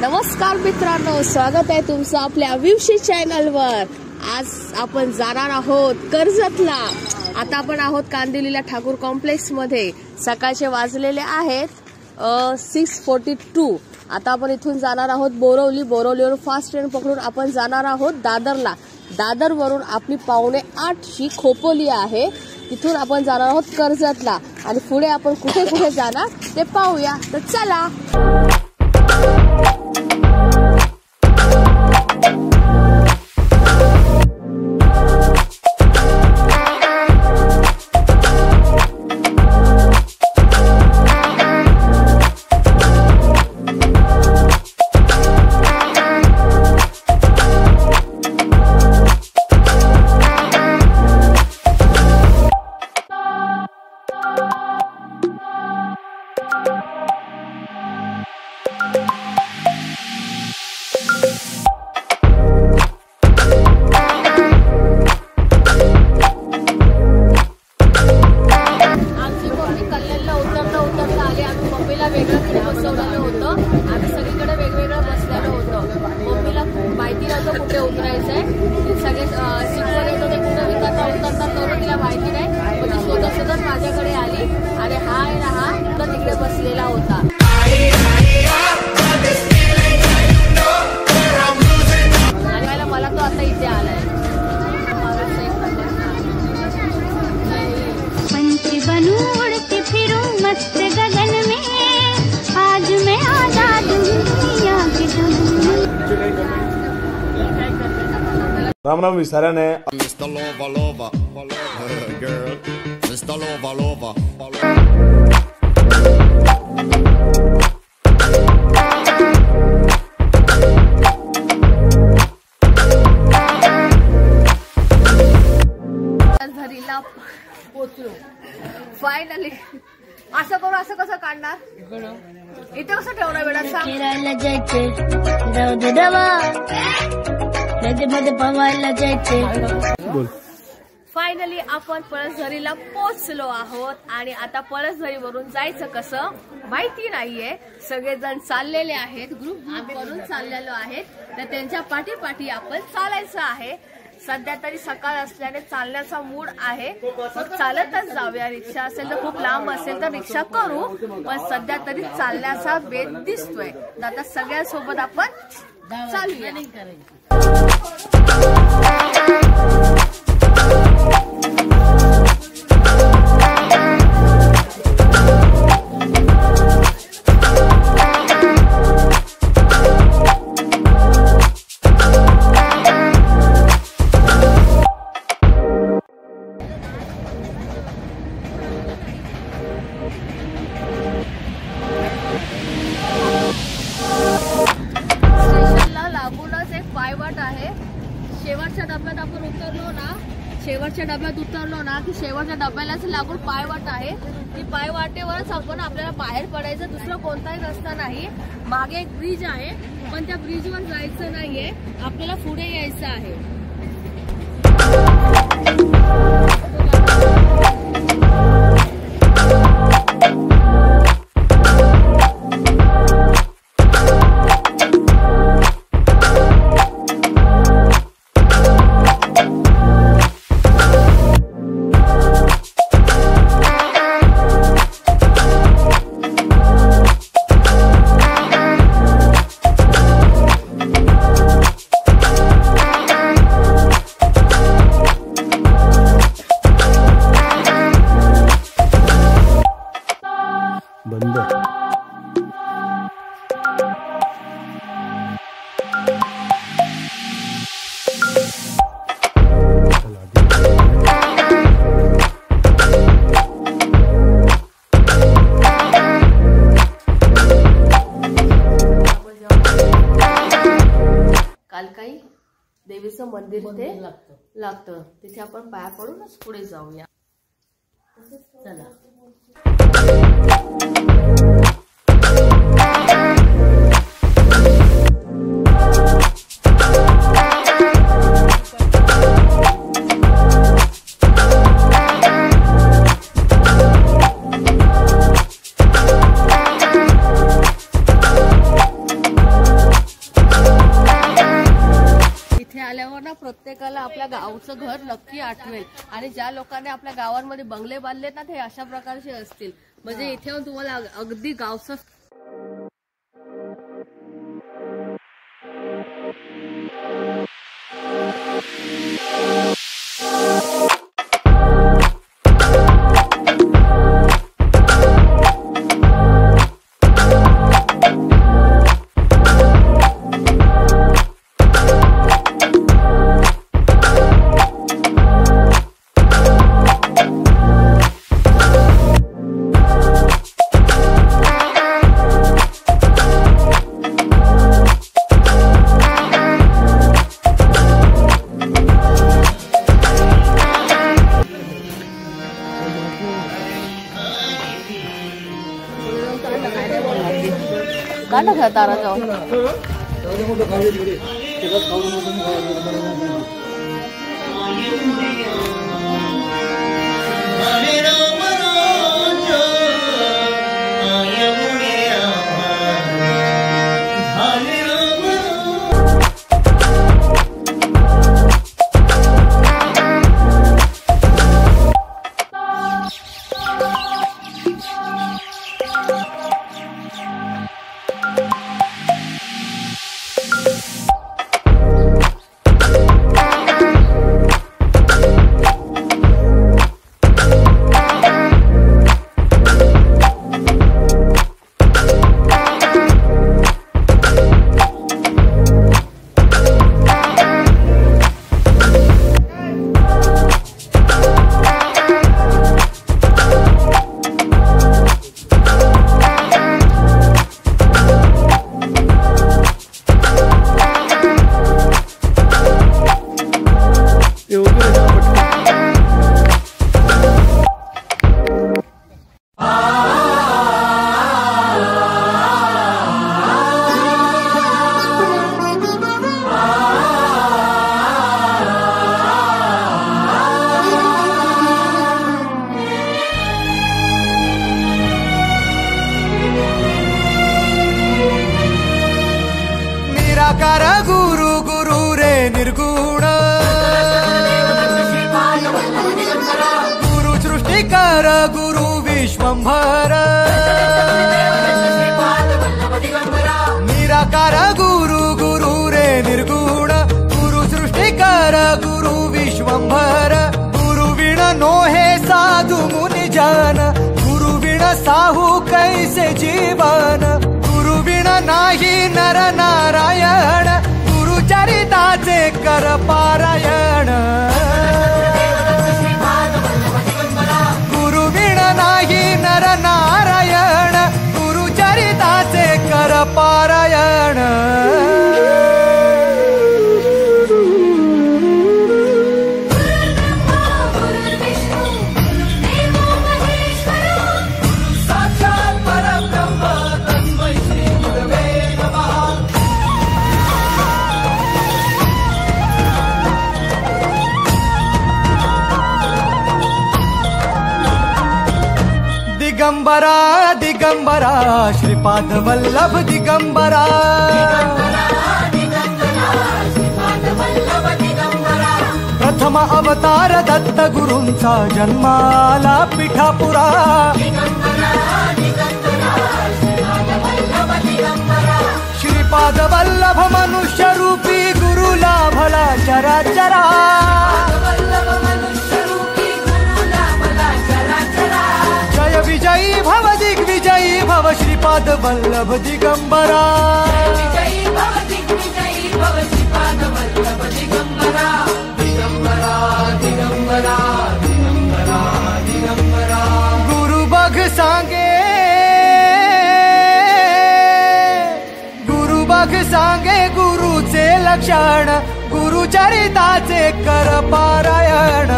नमस्कार मित्रांनो, स्वागत आहे तुमचं आपल्या विवशी चॅनल वर। आज आपण जाणार आहोत कर्जतला। आता आपण आहोत कांदिवलीला ठाकूर कॉम्प्लेक्स मध्ये। सकाळचे वाजलेले आहेत 6:42। आता आपण इथून जाणार आहोत बोरवलीवरून फास्ट ट्रेन पकडून आपण जाणार आहोत दादरला। दादरवरून आपली 7:45ची खोपोली आहे। तिथून आपण जाणार आहोत कर्जतला आणि पुढे आपण कुठे कुठे जाणार ते पाहूया। तर चला। माझ्याकडे आली आणि हा तर तिकडे बसलेला होता। आणि मला तो आता इथे आलाय। पंछी बनूं उड़ती फिरूं मस्त गगन में, आज मैं आजाद हूँ दुनिया के चमन में। Ram Ram विसाराने Mr. Lover, girl, Mr. Lover. घरीला पोचलो फायनली। असं करू असं कसं काढणार? इथे कसं ठेवणार बेटा सांग? फिरायला जायचे जाऊ दे दवा नदीमध्ये पवायला जायचे। फायनली आपण पळसझरीला पोहोचलो आहोत आणि आता पळसझरीवरून जायचं कसं माहिती नाहीये। सगळेजण चाललेले आहेत, ग्रुप वरून चाललेलो आहेत, तर त्यांच्या पाठीपाठी आपण चालायचं आहे। सध्या तरी सकाळ असल्याने चालण्याचा मूड आहे, मग चालतच जाऊया। रिक्षा असेल तर खूप लांब असेल तर रिक्षा करू, पण सध्या तरी चालण्याचा बेत दिसतोय। आता सगळ्यांसोबत आपण चालूया। शेवटच्या डब्यात आपण उतरलो ना की शेवटच्या डब्यालाच लागून पायवाट आहे। ती पायवाटेवरच आपण आपल्याला बाहेर पडायचं, दुसरा कोणताही रस्ता नाही। मागे एक ब्रिज आहे, पण त्या ब्रिजवर जायचं नाहीये, आपल्याला पुढे यायचं आहे। आई देवीचं मंदिर इथे लागतं, तिथे आपण पाया पडूनच पुढे जाऊया. चला. प्रत्येकाला आपल्या गावचं घर नक्की आठवेल आणि ज्या लोकांनी आपल्या गावांमध्ये बंगले बांधले ना ते अशा प्रकारचे असतील. म्हणजे इथे येऊन तुम्हाला अगदी गावचं कांदा घ्या तारा जाऊन. निराकार गुरु गुरु रे निर्गुण गुरु सृष्टिकर गुरु विश्वंभर निराकार गुरु गुरु रे निर्गुण गुरु सृष्टिकर गुरु विश्वंभर गुरु विण नोहे साधु मुनि जन गुरु विण साहू कैसे जीवन गुरु विण नाही नर नारायण गुरु चरिताचे कर पारायण गुरु विण नाही नर नारायण गुरु चरिताचे कर पारायण दिगंबरा दिगंबरा श्रीपाद वल्लभ दिगंबरा प्रथम अवतार दत्त गुरूंचा जन्माला पिठापुरा श्रीपाद वल्लभ मनुष्य रूपी गुरु लाभला चराचरा जय विजयी भव दिग्विजयी भव श्रीपाद वल्लभ दिगंबरा गुरु बघ सांगे गुरु बघ बघ सांगे गुरुचे लक्षण, गुरुचरिताचे कर पारायण।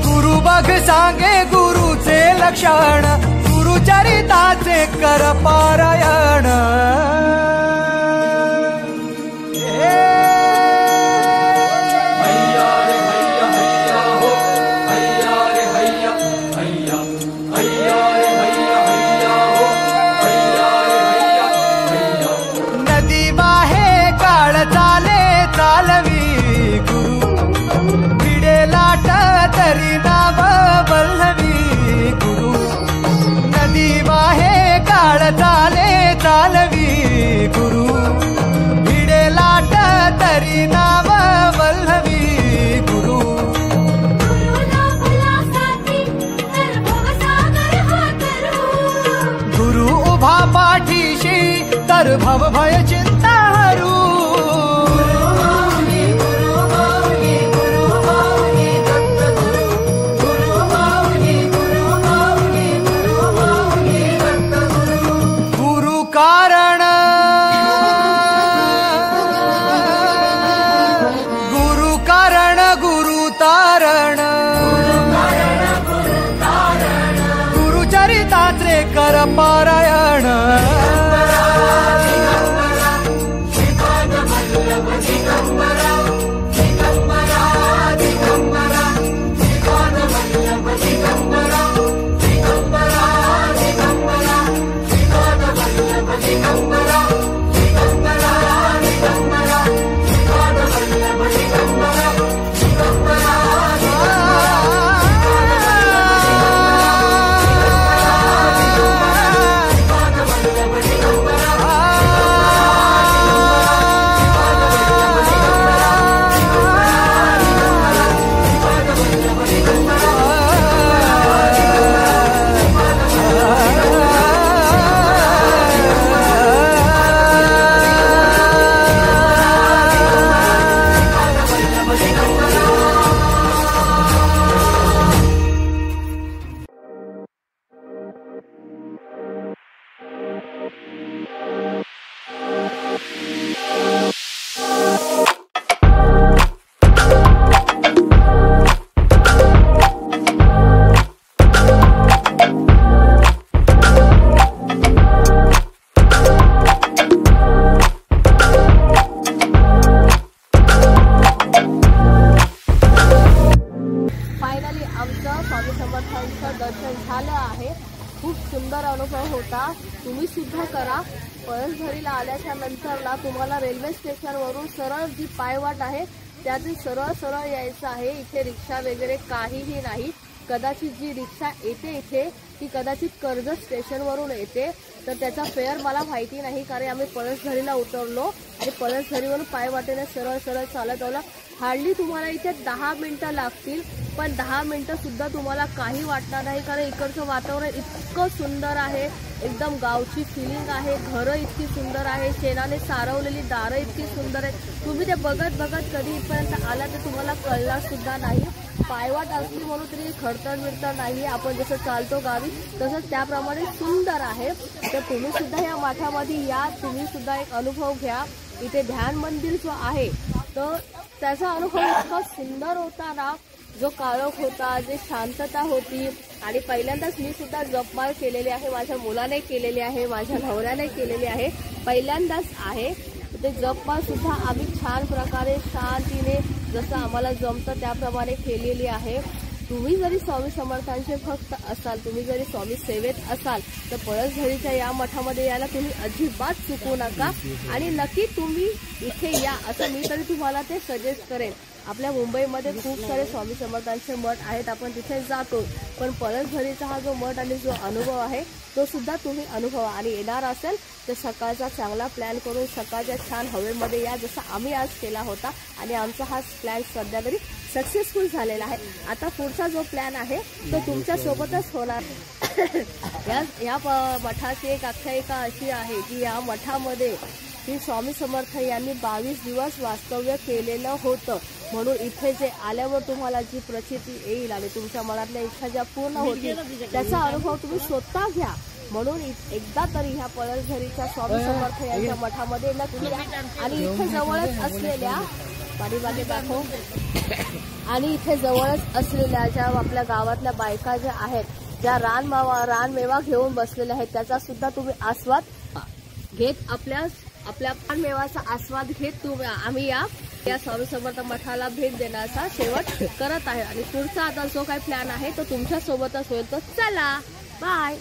गुरु बघ सांगे गुरुचे लक्षण, गुरुचरिताचे कर पारायण। नदी वाहे काळ चाले चालवी गुरु, भिडे लाट तरी नाव वल्लवी गुरु। नदी वाहे काळ चाले चालवी गुरु, भिडे लाट तरी नाव वल्लवी गुरु। गुरु उभा पाठीशी तर भव भय चिंता हरू। गुरु कारण गुरु कारण गुरु तारण, गुरुचरिताचे कर पारायण। फायनली आमचं स्वामी समर्थांचं दर्शन झालं आहे। खूप सुंदर अनुभव होता, तुम्ही सुद्धा करा। पळसझरीला आल्याच्या नंतरला तुम्हाला रेल्वे स्टेशनवरून सरळ जी पायवाट आहे त्यातून सरळ सरळ यायचं आहे। इथे रिक्षा वगैरे काहीही नाही। कदाचित जी रिक्षा येते इथे ती कदाचित कर्जत स्टेशनवरून येते, तर त्याचा फेअर मला माहिती नाही, कारण आम्ही पळसझरीला उतरलो आणि पळसझरीवरून पायवाटेने सरळ सरळ चालत आलो। हार्डली तुम्हाला इथे 10 मिनिटं लागतील, पण 10 मिनिटं सुद्धा तुम्हाला काही वाटणार नाही, कारण इकडचं वातावरण इतकं सुंदर आहे। एकदम गावची फिलिंग आहे, घरं इतकी सुंदर आहे, शेणाने सारवलेली दारं इतकी सुंदर आहे। तुम्ही ते बघत बघत कधी इथपर्यंत आला तर तुम्हाला कळणार सुद्धा नाही। पायवाट असली म्हणून तरी खडतर मिळतर नाही, आपण जसं चालतो गावी तसंच त्याप्रमाणे सुंदर आहे। तर तुम्ही सुद्धा या मठामध्ये या, तुम्ही सुद्धा एक अनुभव घ्या। इथे ध्यान मंदिर जो आहे तर त्याचा अनुभव इतका सुंदर होता ना, जो काळोख होता, जे शांतता होती। आणि पहिल्यांदाच मी सुद्धा जपमाळ केलेली आहे, माझ्या मुलाने केलेली आहे, माझ्या नवऱ्याने केलेली आहे, पहिल्यांदाच आहे। ते जपमाळ सुद्धा आम्ही छान प्रकारे शांतीने जसं आम्हाला जमतं त्याप्रमाणे केलेली आहे। तुम्ही जरी स्वामी समर्थांचे भक्त असाल, तुम्ही जरी स्वामी सेवेत असाल तर पळसझरीच्या या मठामध्ये यायला तुम्ही अजिबात चुकू नका आणि नक्की तुम्ही इथे या, असं मी तरी तुम्हाला ते सजेस्ट करेन। आपल्या मुंबईमध्ये खूप सारे स्वामी समर्थांचे मठ आहेत, आपण तिथे जातो, पण पळसझरीचा हा जो मठ आणि जो अनुभव आहे तो सुद्धा तुम्ही अनुभवा। आणि येणार असेल तर सकाळचा चांगला प्लॅन करून सकाळच्या छान हवेमध्ये या, जसा आम्ही आज केला होता। आणि आमचा हा प्लॅन सध्या तरी सक्सेसफुल झालेला आहे। आता पुढचा जो प्लॅन आहे तो तुमच्या सोबतच होणार। या मठाची एक आख्यायिका अशी आहे की या मठामध्ये की स्वामी समर्थ यांनी 22 दिवस वास्तव्य केलेलं होतं, म्हणून इथे जे आल्यावर तुम्हाला जी प्रचिती येईल आणि तुमच्या मनातल्या इच्छा ज्या पूर्ण होतील त्याचा अनुभव तुम्ही स्वतः घ्या. म्हणून एकदा तरी ह्या पळसझरीच्या स्वामी समर्थ यांच्या मठामध्ये नक्की या. आणि इथे जवळच असलेल्या पाठीमागे दाखव आणि इथे जवळच असलेल्या ज्या आपल्या गावातल्या बायका ज्या आहेत, ज्या रानमेवा घेऊन बसलेल्या आहेत, त्याचा सुद्धा तुम्ही आस्वाद घेत आपल्या रानमेवाचा आस्वाद घेत आम्ही या स्वामी समर्थ मठाला भेट देण्याचा शेवट करत आहे. आणि पुढचा आता जो काही प्लॅन आहे तो तुमच्या सोबतच होईल. तर चला बाय.